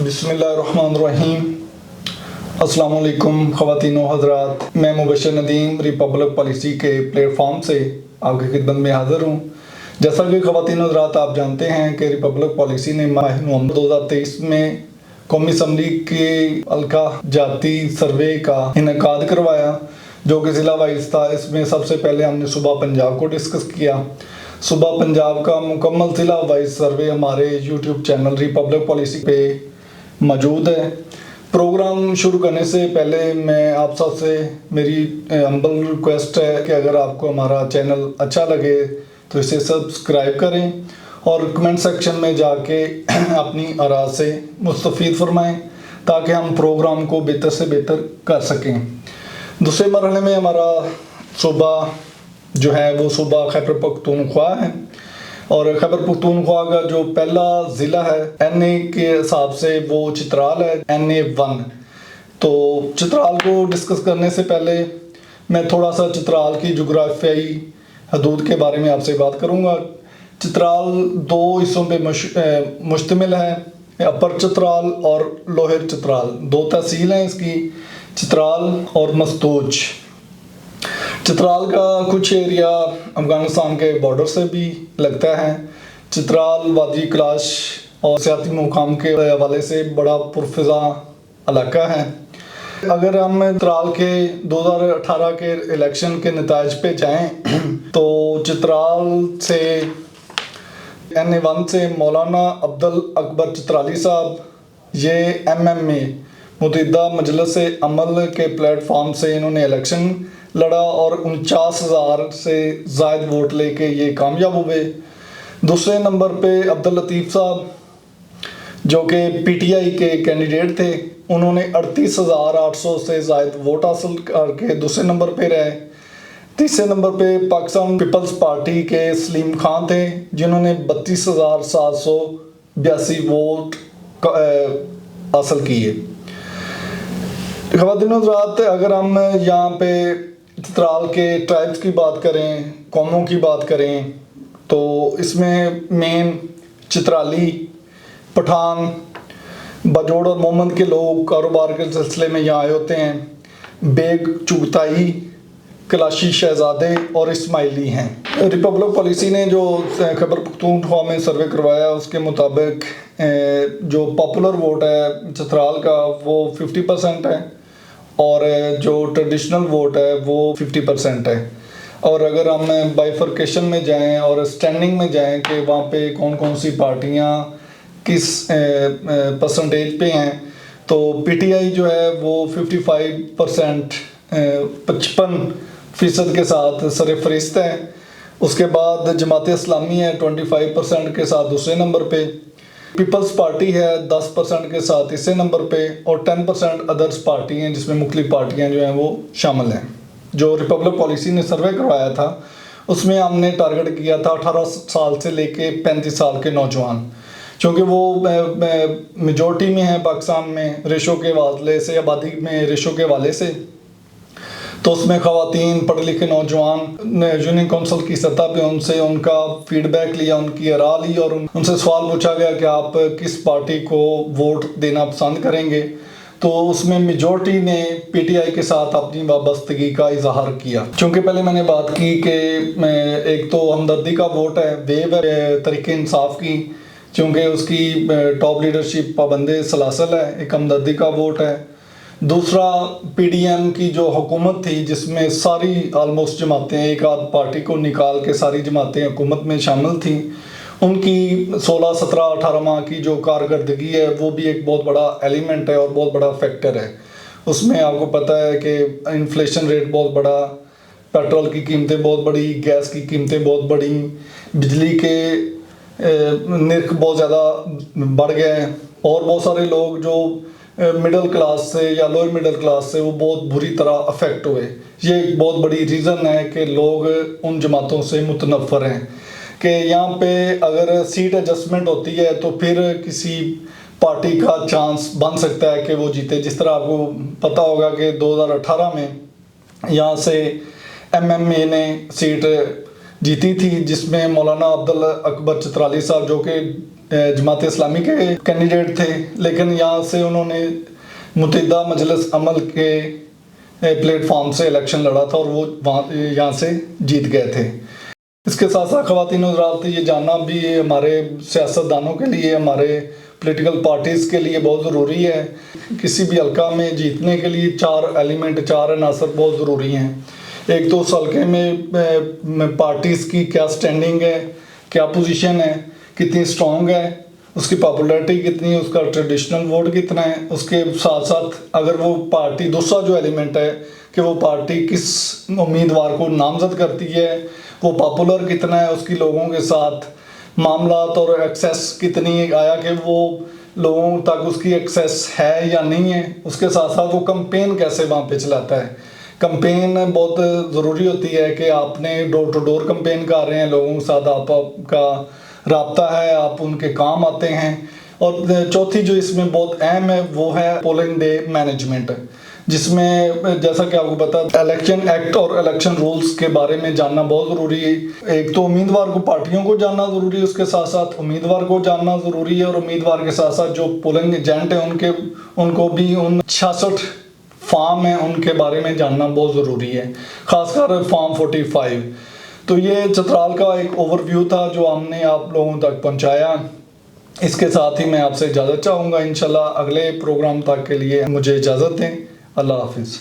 बिस्मिल्लाहिर्रहमानिर्रहीम। अस्सलाम वालेकुम ख़वातीन व हज़रात, मैं मुबश्शिर नदीम रिपब्लिक पॉलिसी के प्लेटफॉर्म से आपकी खिदमत में हाज़िर हूँ। जैसा कि ख़वातीन व हज़रात आप जानते हैं कि रिपब्लिक पॉलिसी ने माह नवंबर 2023 में कौमी असम्बली के हल्का जाती सर्वे का इनेकाद करवाया, जो कि ज़िला वाइज था। इसमें सबसे पहले हमने सूबा पंजाब को डिस्कस किया। सूबा पंजाब का मुकम्मल ज़िला वाइज सर्वे हमारे यूट्यूब चैनल रिपब्लिक पॉलिसी पे मौजूद है। प्रोग्राम शुरू करने से पहले मैं आप सबसे मेरी हम्बल रिक्वेस्ट है कि अगर आपको हमारा चैनल अच्छा लगे तो इसे सब्सक्राइब करें और कमेंट सेक्शन में जाके अपनी आरा से मुस्तफ़ीद फरमाएं, ताकि हम प्रोग्राम को बेहतर से बेहतर कर सकें। दूसरे मरहले में हमारा सूबा जो है वो सूबा खैबर पख्तूनख्वा है, और खैबर पख्तूनख्वा का जो पहला ज़िला है NA के हिसाब से वो चित्राल है, NA 1। तो चित्राल को डिस्कस करने से पहले मैं थोड़ा सा चित्राल की जोग्राफियाई हदूद के बारे में आपसे बात करूंगा। चित्राल दो हिस्सों पे मुश्तमिल है, अपर चित्राल और लोअर चित्राल। दो तहसील हैं इसकी, चित्राल और मस्तूज। चित्राल का कुछ एरिया अफ़गानिस्तान के बॉर्डर से भी लगता है। चित्राल वादी कलाश और सियाती मुकाम के हवाले से बड़ा पुरफ़िज़ा इलाका है। अगर हम चित्राल के 2018 के इलेक्शन के नताइज पे जाएं तो चित्राल से NA 1 से मौलाना अब्दुल अकबर चित्राली साहब, ये MMA मुतहिदा मजलिस अमल के प्लेटफॉर्म से इन्होंने इलेक्शन लड़ा और 49,000 से ज़ायद वोट लेके ये कामयाब हुए। दूसरे नंबर पे अब्दुल लतीफ़ साहब, जो कि PTI के कैंडिडेट थे, उन्होंने 38,800 से ज़ायद वोट हासिल करके दूसरे नंबर पे रहे। तीसरे नंबर पे पाकिस्तान पीपल्स पार्टी के सलीम खान थे, जिन्होंने 32,782 वोट हासिल किए। ख़वातीन हज़रात, अगर हम यहाँ पे चित्राल के ट्राइब्स की बात करें, कौमों की बात करें, तो इसमें मेन चित्राली, पठान, बजोड़ और मोहम्मद के लोग कारोबार के सिलसिले में यहाँ आए होते हैं। बेग, चुगताई, कलाशी शहजादे और इस्माइली हैं। रिपब्लिक पॉलिसी ने जो खैबर पख्तूनख्वा में सर्वे करवाया, उसके मुताबिक जो पॉपुलर वोट है चित्राल का वो 50% है, और जो ट्रेडिशनल वोट है वो 50% है। और अगर हम बाइफर्केशन में जाएं और स्टैंडिंग में जाएं कि वहाँ पे कौन कौन सी पार्टियाँ किस परसेंटेज पे हैं, तो PTI जो है वो 55% 55% के साथ सरफरिस्त है। उसके बाद जमात इस्लामी है 25% के साथ दूसरे नंबर पे। पीपल्स पार्टी है 10% के साथ तीसरे नंबर पे, और 10% अदर्स पार्टी हैं जिसमें मुख्तलिफ पार्टियां जो हैं वो शामिल हैं। जो रिपब्लिक पॉलिसी ने सर्वे करवाया था उसमें हमने टारगेट किया था 18 साल से लेके 35 साल के नौजवान, क्योंकि वो मेजॉरिटी में है पाकिस्तान में रेशो के हवाले से, आबादी में रेशो के हवाले से। तो उसमें ख़वातीन, पढ़े लिखे नौजवान, यूनियन काउंसिल की सतह पे उनसे उनका फीडबैक लिया, उनकी आरा ली, और उनसे सवाल पूछा गया कि आप किस पार्टी को वोट देना पसंद करेंगे। तो उसमें मेजॉरिटी ने PTI के साथ अपनी वाबस्तगी का इजहार किया। चूँकि पहले मैंने बात की कि एक तो हमदर्दी का वोट है, वेव है तरीके इंसाफ की, क्योंकि उसकी टॉप लीडरशिप पाबंदे सलासल है, एक हमदर्दी का वोट है। दूसरा PDM की जो हुकूमत थी, जिसमें सारी आलमोस्ट जमातें, एक आध पार्टी को निकाल के सारी जमातें हुकूमत में शामिल थी, उनकी 16, 17, 18 माह की जो कारकर्दगी है वो भी एक बहुत बड़ा एलिमेंट है और बहुत बड़ा फैक्टर है। उसमें आपको पता है कि इन्फ्लेशन रेट बहुत बड़ा, पेट्रोल की कीमतें बहुत बड़ी, गैस की कीमतें बहुत बड़ी, बिजली के निर्ख बहुत ज़्यादा बढ़ गए हैं, और बहुत सारे लोग जो मिडिल क्लास से या लोअर मिडिल क्लास से वो बहुत बुरी तरह अफेक्ट हुए। ये एक बहुत बड़ी रीज़न है कि लोग उन जमातों से मुतनफ़र हैं कि यहाँ पे अगर सीट एडजस्टमेंट होती है तो फिर किसी पार्टी का चांस बन सकता है कि वो जीते। जिस तरह आपको पता होगा कि 2018 में यहाँ से MMA ने सीट जीती थी, जिसमें मौलाना अब्दुल अकबर चित्राली साहब, जो कि जमात इस्लामी के कैंडिडेट थे, लेकिन यहाँ से उन्होंने मुत्तहिदा मजलिस अमल के प्लेटफॉर्म से इलेक्शन लड़ा था और वो वहाँ यहाँ से जीत गए थे। इसके साथ साथ ख़वातीन और हज़रात, ये जानना भी हमारे सियासतदानों के लिए, हमारे पॉलिटिकल पार्टीज़ के लिए बहुत ज़रूरी है। किसी भी हल्का में जीतने के लिए 4 एलिमेंट, 4 अनासर बहुत ज़रूरी हैं। एक तो उस हल्के में पार्टीज़ की क्या स्टैंडिंग है, क्या पोजीशन है, कितनी स्ट्रॉन्ग है, उसकी पॉपुलैरिटी कितनी है, उसका ट्रेडिशनल वोट कितना है। उसके साथ साथ अगर वो पार्टी, दूसरा जो एलिमेंट है कि वो पार्टी किस उम्मीदवार को नामजद करती है, वो पॉपुलर कितना है, उसकी लोगों के साथ मामलात और एक्सेस कितनी आया कि वो लोगों तक उसकी एक्सेस है या नहीं है। उसके साथ साथ वो कंपेन कैसे वहाँ पे चलाता है। कंपेन बहुत ज़रूरी होती है कि आपने डोर टू डोर कंपेन कर रहे हैं, लोगों के साथ आपका राब्ता है, आप उनके काम आते हैं। और चौथी जो इसमें बहुत अहम है वो है पोलिंग डे मैनेजमेंट, जिसमें जैसा कि आपको पता है इलेक्शन एक्ट और इलेक्शन रूल्स के बारे में जानना बहुत ज़रूरी है। एक तो उम्मीदवार को, पार्टियों को जानना ज़रूरी है, उसके साथ साथ उम्मीदवार को जानना ज़रूरी है, और उम्मीदवार के साथ साथ जो पोलिंग एजेंट हैं उनको भी उन 66 फॉर्म है उनके बारे में जानना बहुत ज़रूरी है, खासकर फॉर्म 45। तो ये चित्राल का एक ओवरव्यू था जो हमने आप लोगों तक पहुंचाया। इसके साथ ही मैं आपसे इजाज़त चाहूँगा। इंशाल्लाह अगले प्रोग्राम तक के लिए मुझे इजाज़त दें। अल्लाह हाफिज़।